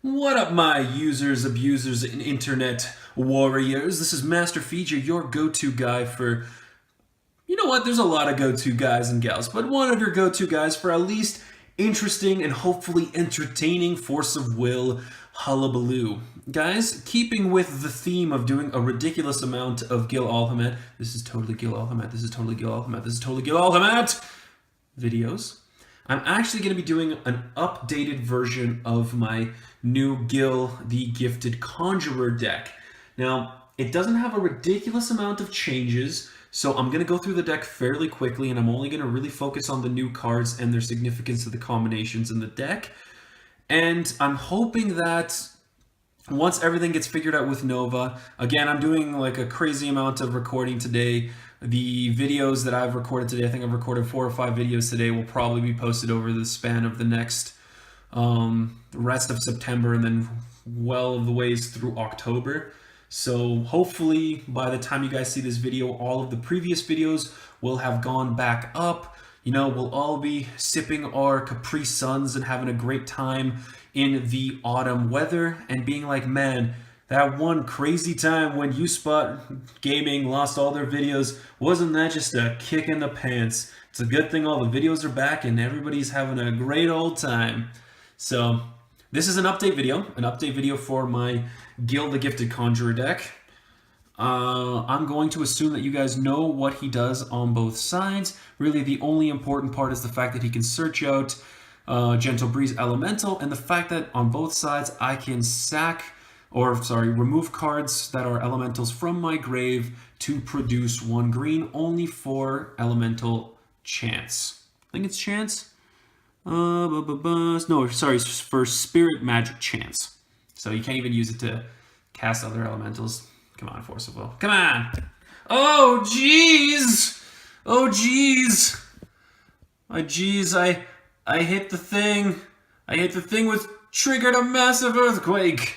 What up, my users, abusers, and internet warriors? This is Master Feature, your go-to guy for... You know what? There's a lot of go-to guys and gals, but one of your go-to guys for at least interesting and hopefully entertaining force of will hullabaloo. Guys, keeping with the theme of doing a ridiculous amount of Gill Alhamet, this is totally Gill Alhamet, this is totally Gill Alhamet, this is totally Gill Alhamet videos. I'm actually going to be doing an updated version of my new Gill the Gifted Conjurer deck. Now, it doesn't have a ridiculous amount of changes, so I'm going to go through the deck fairly quickly, and I'm only going to really focus on the new cards and their significance to the combinations in the deck. And I'm hoping that once everything gets figured out with Nova, again, I'm doing like a crazy amount of recording today. The videos that I've recorded today, I think I've recorded 4 or 5 videos today, will probably be posted over the span of the next rest of September and then well of the ways through October. So hopefully by the time you guys see this video, all of the previous videos will have gone back up. You know, we'll all be sipping our Capri Suns and having a great time in the autumn weather and being like, man, that one crazy time when uSpotGaming lost all their videos, wasn't that just a kick in the pants? It's a good thing all the videos are back and everybody's having a great old time. So this is an update video for my Gill the Gifted Conjurer deck. I'm going to assume that you guys know what he does on both sides. Really, the only important part is the fact that he can search out Gentle Breeze Elemental, and the fact that on both sides I can remove cards that are elementals from my grave to produce 1 green only for elemental chants. I think it's chants? No, sorry, for spirit magic chants. So you can't even use it to cast other elementals. Come on, Force of Will. Come on! Oh, jeez! Oh, jeez! Oh, jeez, I hit the thing. I hit the thing which triggered a massive earthquake.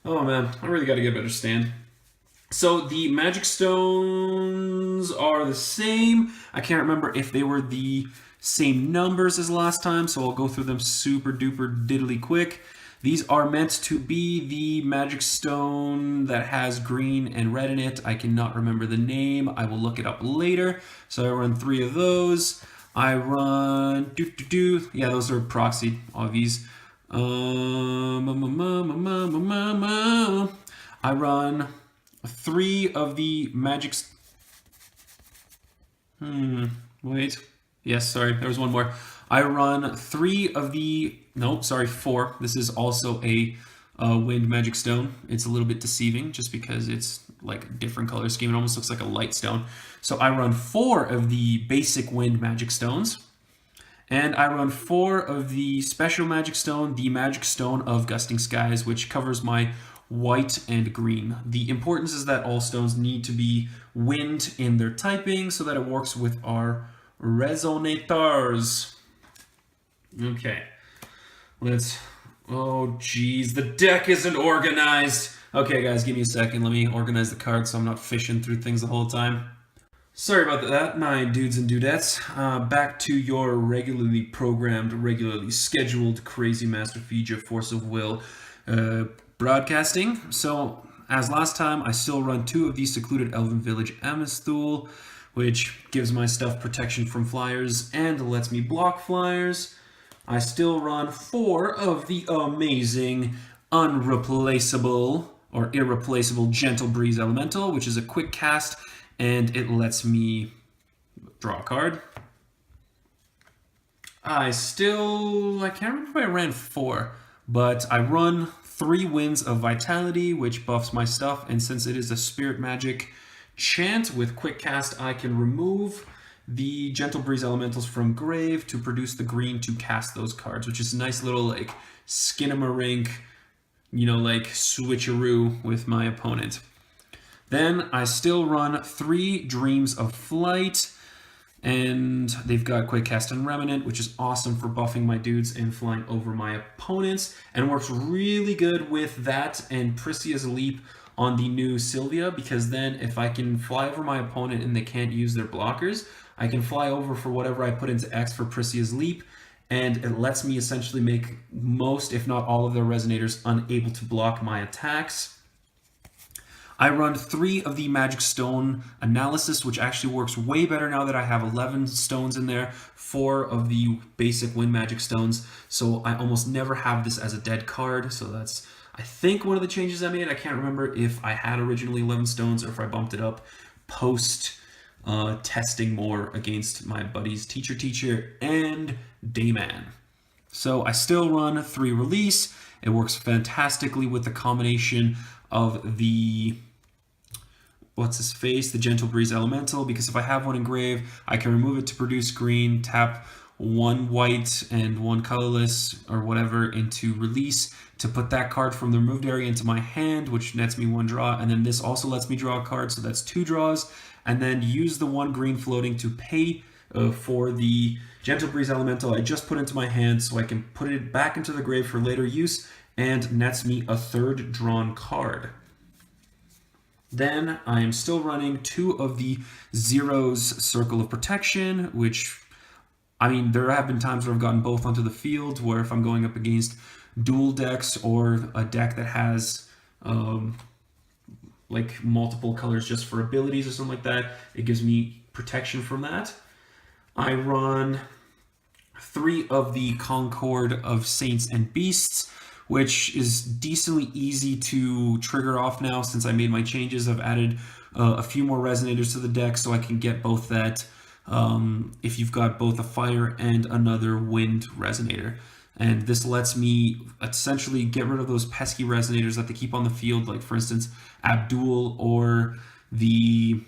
Oh, man. I really got to get a better stand. So the magic stones are the same. I can't remember if they were the same numbers as last time, so I'll go through them super duper diddly quick. These are meant to be the magic stone that has green and red in it. I cannot remember the name. I will look it up later. So I run 3 of those. I run yeah, those are proxy obvies. I run 3 of the magic. Wait. Yes, sorry, there was one more. I run 3 of the, no, sorry, 4. This is also a wind magic stone. It's a little bit deceiving just because it's like a different color scheme. It almost looks like a light stone. So I run 4 of the basic wind magic stones. And I run 4 of the special magic stone, the magic stone of Gusting Skies, which covers my white and green. The importance is that all stones need to be wind in their typing so that it works with our Resonators. Okay, oh geez, the deck isn't organized. Okay guys, give me a second, let me organize the cards so I'm not fishing through things the whole time. Sorry about that, my dudes and dudettes. Back to your regularly programmed, regularly scheduled Crazy Master Feature Force of Will broadcasting. So, as last time, I still run 2 of the Secluded Elven Village Amonsulle, which gives my stuff protection from flyers and lets me block flyers. I still run 4 of the amazing, unreplaceable, or irreplaceable Gentle Breeze Elemental, which is a quick cast, and it lets me draw a card. I can't remember if I ran 4, but I run 3 Winds of Vitality, which buffs my stuff, and since it is a spirit magic chant with quick cast, I can remove the Gentle Breeze elementals from grave to produce the green to cast those cards, which is a nice little like skinamarink, you know, like switcheroo with my opponent. Then I still run 3 Dreams of Flight, and they've got quick cast and remnant, which is awesome for buffing my dudes and flying over my opponents, and works really good with that and Pricia's Leap on the new Sylvia, because then if I can fly over my opponent and they can't use their blockers, I can fly over for whatever I put into X for Pricia's Leap, and it lets me essentially make most, if not all, of their Resonators unable to block my attacks. I run 3 of the Magic Stone Analysis, which actually works way better now that I have 11 stones in there, 4 of the basic Wind Magic Stones, so I almost never have this as a dead card, so that's, I think, one of the changes I made. I can't remember if I had originally 11 stones or if I bumped it up post testing more against my buddies Teacher-Teacher and Dayman. So I still run 3 Release. It works fantastically with the combination of the the Gentle Breeze Elemental, because if I have one engrave, I can remove it to produce green, tap 1 white and 1 colorless or whatever into Release to put that card from the removed area into my hand, which nets me 1 draw, and then this also lets me draw a card, so that's 2 draws, and then use the 1 green floating to pay for the Gentle Breeze Elemental I just put into my hand, so I can put it back into the grave for later use, and nets me a 3rd drawn card. Then I am still running 2 of the Zero's Circle of Protection, which, I mean, there have been times where I've gotten both onto the field, where if I'm going up against dual decks or a deck that has like multiple colors just for abilities or something like that, it gives me protection from that. I run 3 of the Concord of Saints and Beasts, which is decently easy to trigger off now since I made my changes. I've added a few more Resonators to the deck so I can get both that, if you've got both a fire and another wind Resonator. And this lets me essentially get rid of those pesky Resonators that they keep on the field, like for instance Abdul or the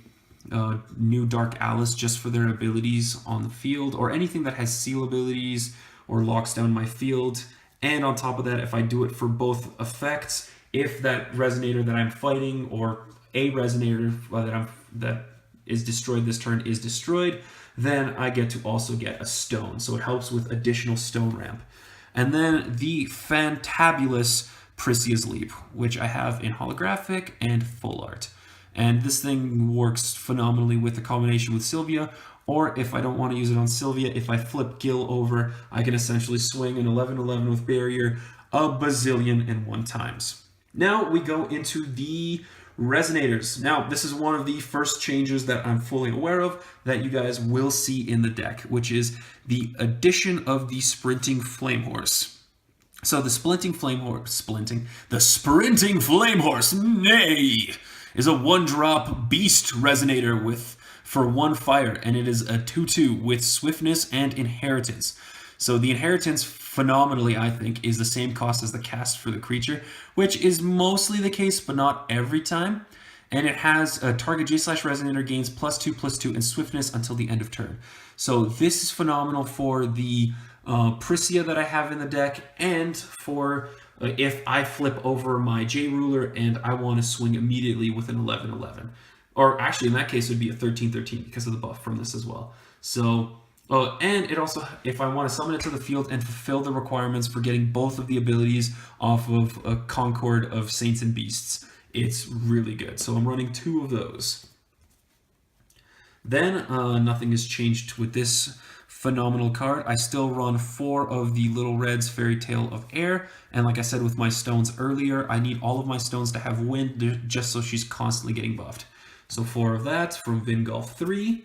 new Dark Alice, just for their abilities on the field, or anything that has seal abilities or locks down my field. And on top of that, if I do it for both effects, if that Resonator that I'm fighting or a Resonator that is destroyed this turn is destroyed, then I get to also get a stone. So it helps with additional stone ramp. And then the fantabulous Pricia's Leap, which I have in holographic and full art. And this thing works phenomenally with the combination with Sylvia, or if I don't want to use it on Sylvia, if I flip Gill over, I can essentially swing an 11/11 with Barrier a bazillion and 1 times. Now we go into the Resonators. Now, this is one of the first changes that I'm fully aware of that you guys will see in the deck, which is the addition of the Sprinting Flame Horse. So the Sprinting Flame Horse, nay, is a 1-drop beast Resonator for 1 fire, and it is a 2/2 with swiftness and inheritance. So the inheritance, phenomenally, I think, is the same cost as the cast for the creature, which is mostly the case, but not every time. And it has a target J/Resonator gains +2/+2 and swiftness until the end of turn. So this is phenomenal for the Pricia that I have in the deck, and for if I flip over my J Ruler and I want to swing immediately with an 11/11. Or actually, in that case, it would be a 13/13 because of the buff from this as well. So, and it also, if I want to summon it to the field and fulfill the requirements for getting both of the abilities off of a Concord of Saints and Beasts, it's really good. So I'm running 2 of those. Then, nothing has changed with this phenomenal card. I still run 4 of the Little Red's Fairy Tale of Air, and like I said with my stones earlier, I need all of my stones to have wind just so she's constantly getting buffed. So 4 of that from Vingolf 3.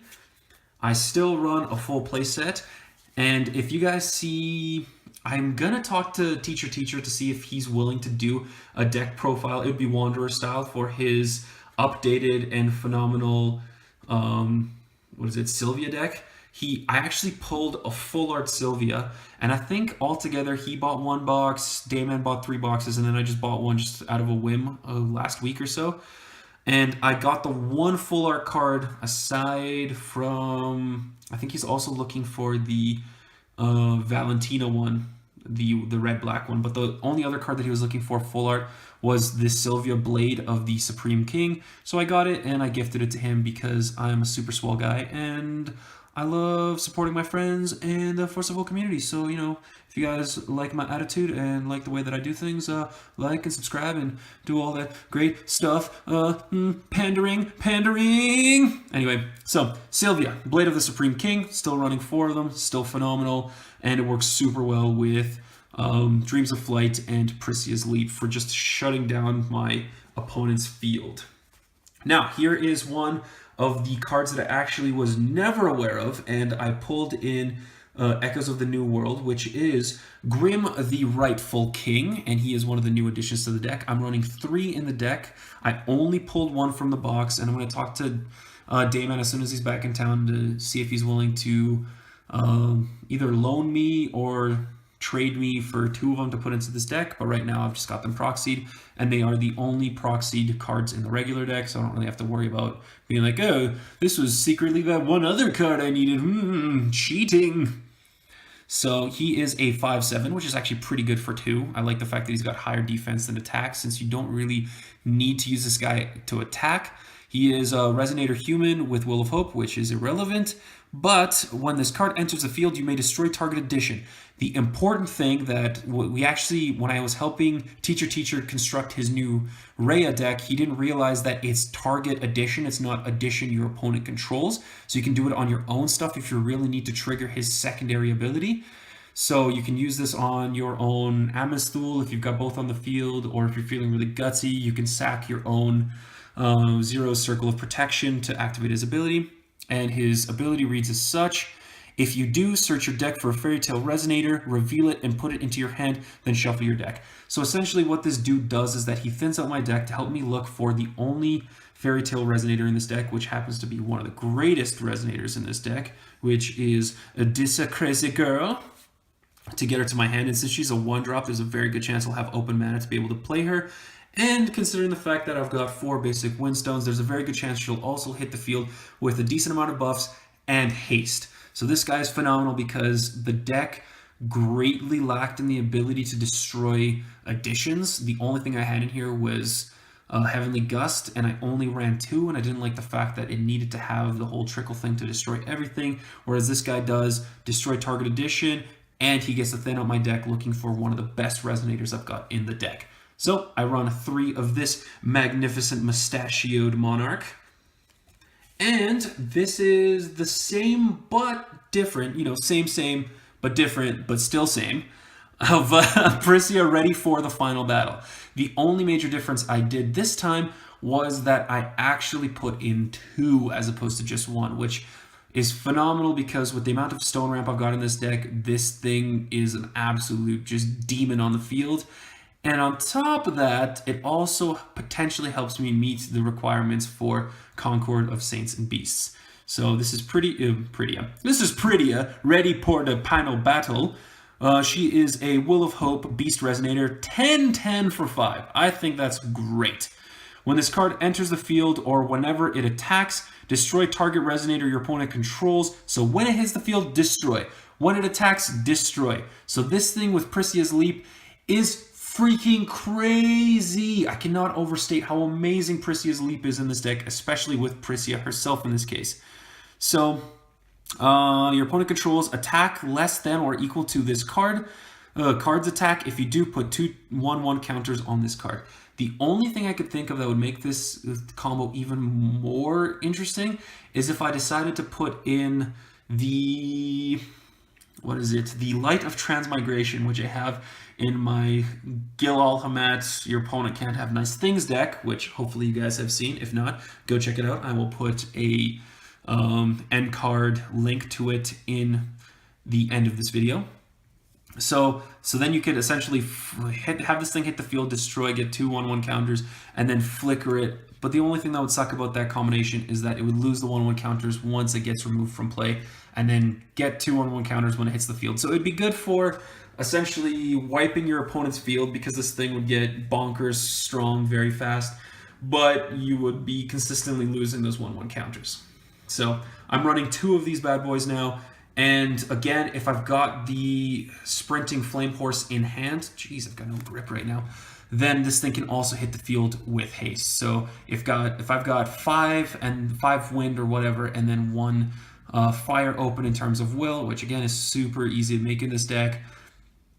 I still run a full playset, and if you guys see, I'm gonna talk to Teacher-Teacher to see if he's willing to do a deck profile. It would be Wanderer style for his updated and phenomenal, Sylvia deck. I actually pulled a full art Sylvia, and I think altogether he bought 1 box, Dayman bought 3 boxes, and then I just bought 1 just out of a whim last week or so. And I got the 1 full art card aside from, I think he's also looking for the Valentina one, the red-black one. But the only other card that he was looking for full art was this Sylvia Blade of the Supreme King. So I got it and I gifted it to him because I'm a super swell guy and I love supporting my friends and the Force of Will community. So, you know, if you guys like my attitude and like the way that I do things, like and subscribe and do all that great stuff. Pandering. Anyway, so Sylvia, Blade of the Supreme King, still running 4 of them, still phenomenal, and it works super well with Dreams of Flight and Pricia's Leap for just shutting down my opponent's field. Now, here is one of the cards that I actually was never aware of, and I pulled in Echoes of the New World, which is Grimm the Rightful King, and he is one of the new additions to the deck. I'm running 3 in the deck. I only pulled 1 from the box, and I'm going to talk to Dayman as soon as he's back in town to see if he's willing to either loan me or trade me for 2 of them to put into this deck, but right now I've just got them proxied, and they are the only proxied cards in the regular deck, so I don't really have to worry about being like, oh, this was secretly that one other card I needed, cheating. So he is a 5/7, which is actually pretty good for 2. I like the fact that he's got higher defense than attack, since you don't really need to use this guy to attack. He is a Resonator human with Will of Hope, which is irrelevant, but when this card enters the field, you may destroy target addition. The important thing that we actually, when I was helping Teacher construct his new Rhea deck, he didn't realize that it's target addition, it's not addition your opponent controls. So you can do it on your own stuff if you really need to trigger his secondary ability. So you can use this on your own Amonsulle if you've got both on the field, or if you're feeling really gutsy, you can sack your own Zero Circle of Protection to activate his ability. And his ability reads as such: if you do, search your deck for a Fairy Tale Resonator, reveal it, and put it into your hand, then shuffle your deck. So essentially what this dude does is that he thins out my deck to help me look for the only Fairy Tale Resonator in this deck, which happens to be one of the greatest Resonators in this deck, which is Dissa Crazy Girl, to get her to my hand. And since she's a 1-drop, there's a very good chance I'll have open mana to be able to play her. And considering the fact that I've got 4 basic Windstones, there's a very good chance she'll also hit the field with a decent amount of buffs and haste. So this guy is phenomenal because the deck greatly lacked in the ability to destroy additions. The only thing I had in here was Heavenly Gust, and I only ran 2, and I didn't like the fact that it needed to have the whole trickle thing to destroy everything, whereas this guy does destroy target addition, and he gets to thin out my deck looking for one of the best Resonators I've got in the deck. So I run 3 of this magnificent mustachioed monarch. And this is the same but different, you know, same, but different, but still same, of Pricia ready for the final battle. The only major difference I did this time was that I actually put in 2 as opposed to just 1, which is phenomenal because with the amount of stone ramp I've got in this deck, this thing is an absolute just demon on the field. And on top of that, it also potentially helps me meet the requirements for Concord of Saints and Beasts. So this is Pricia. This is Pricia, ready for the final battle. She is a Will of Hope Beast Resonator, 10/10 for 5. I think that's great. When this card enters the field or whenever it attacks, destroy target Resonator your opponent controls. So when it hits the field, destroy. When it attacks, destroy. So this thing with Pricia's Leap is freaking crazy. I cannot overstate how amazing Pricia's Leap is in this deck, especially with Pricia herself in this case. So your opponent controls attack less than or equal to this card's attack. If you do, put 2 1/1 counters on this card. The only thing I could think of that would make this combo even more interesting is if I decided to put in the the Light of Transmigration, which I have in my Gill Alhamat Your Opponent Can't Have Nice Things deck, which hopefully you guys have seen. If not, go check it out. I will put a end card link to it in the end of this video. So then you could essentially have this thing hit the field, destroy, get 2 1/1 counters, and then flicker it. But the only thing that would suck about that combination is that it would lose the 1/1 counters once it gets removed from play, and then get 2 1/1 counters when it hits the field. So it'd be good for essentially wiping your opponent's field because this thing would get bonkers strong very fast, but you would be consistently losing those 1/1 counters. So I'm running 2 of these bad boys now. And again, if I've got the Sprinting Flame Horse in hand, geez, I've got no grip right now, then this thing can also hit the field with haste. So if I've got 5 and 5 wind or whatever, and then 1 fire open in terms of will, which again is super easy to make in this deck.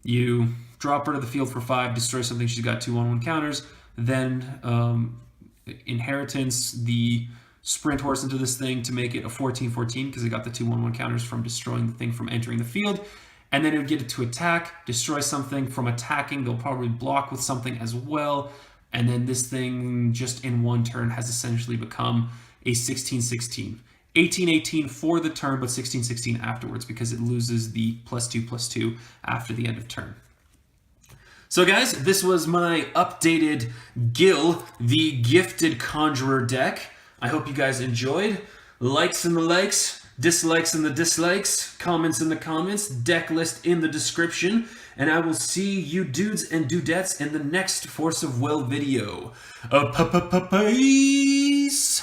You drop her to the field for 5, destroy something, she's got 2/1/1 counters. Then Inheritance, the sprint horse into this thing to make it a 14/14 because it got the 2/1/1 counters from destroying the thing from entering the field. And then it would get it to attack, destroy something from attacking. They'll probably block with something as well. And then this thing, just in one turn, has essentially become a 16/16. 18/18 for the turn, but 16/16 afterwards because it loses the +2/+2 after the end of turn. So guys, this was my updated Gill the Gifted Conjurer deck. I hope you guys enjoyed. Likes in the likes, dislikes in the dislikes, comments in the comments, deck list in the description, and I will see you dudes and dudettes in the next Force of Will video. Peace!